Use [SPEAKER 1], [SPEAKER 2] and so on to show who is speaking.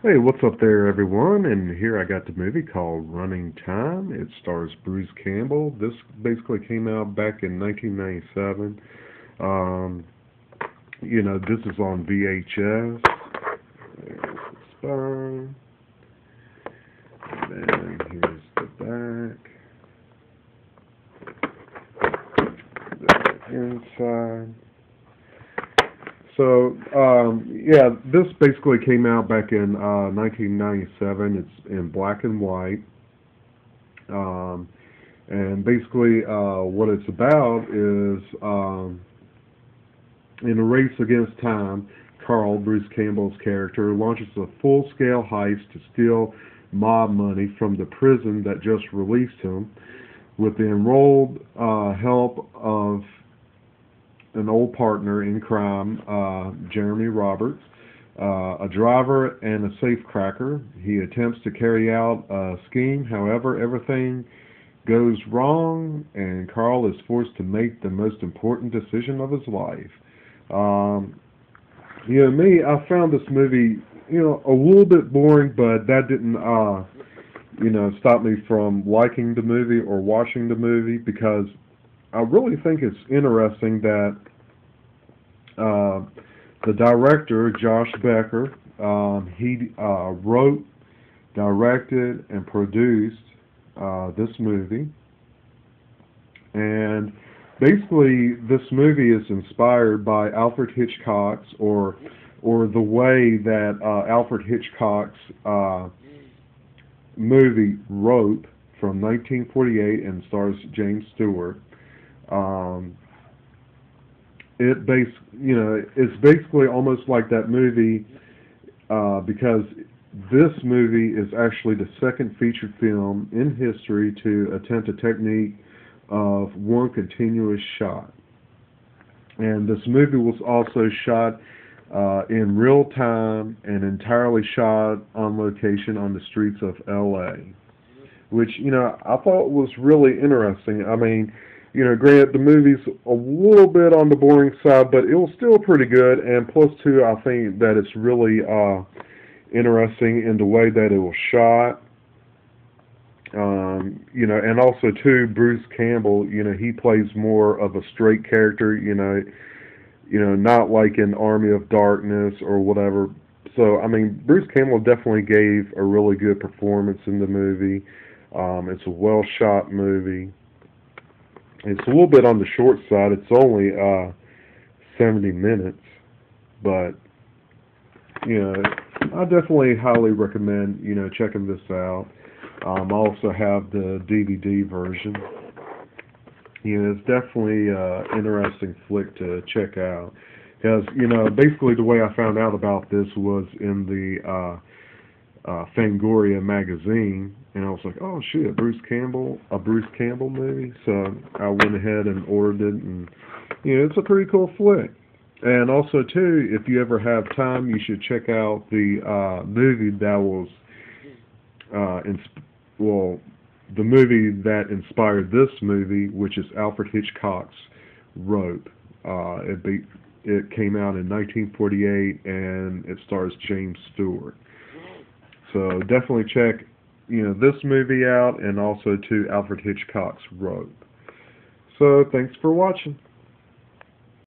[SPEAKER 1] Hey, what's up there, everyone? And here I got the movie called Running Time. It stars Bruce Campbell. This basically came out back in 1997. Um, this is on VHS. There's the spine. And then here's the back. The inside. This basically came out back in 1997. It's in black and white. Um, and basically, what it's about is in a race against time, Carl, Bruce Campbell's character, launches a full-scale heist to steal mob money from the prison that just released him with the enrolled help of an old partner in crime, Jeremy Roberts, a driver and a safecracker. He attempts to carry out a scheme. However, everything goes wrong, and Carl is forced to make the most important decision of his life. I found this movie, a little bit boring, but that didn't, stop me from liking the movie or watching the movie because I really think it's interesting that the director, Josh Becker, he wrote, directed, and produced this movie. And basically, this movie is inspired by Alfred Hitchcock's or the way that Alfred Hitchcock's movie Rope from 1948 and stars James Stewart. It's basically almost like that movie because this movie is actually the second feature film in history to attempt a technique of one continuous shot. And this movie was also shot in real time and entirely shot on location on the streets of LA, which, I thought was really interesting. I mean, granted, the movie's a little bit on the boring side, but it was still pretty good. And plus, too, I think that it's really interesting in the way that it was shot. And also, too, Bruce Campbell, he plays more of a straight character, not like in Army of Darkness or whatever. So, I mean, Bruce Campbell definitely gave a really good performance in the movie. It's a well-shot movie. It's a little bit on the short side. It's only 70 minutes, but I definitely highly recommend checking this out. I also have the DVD version. It's definitely an interesting flick to check out because basically the way I found out about this was in the Fangoria magazine, and I was like, oh shit, a Bruce Campbell movie. So I went ahead and ordered it, and it's a pretty cool flick. And also too, if you ever have time, you should check out the movie that was the movie that inspired this movie, which is Alfred Hitchcock's Rope. It came out in 1948, and it stars James Stewart. So definitely check, this movie out, and also too Alfred Hitchcock's Rope. So thanks for watching.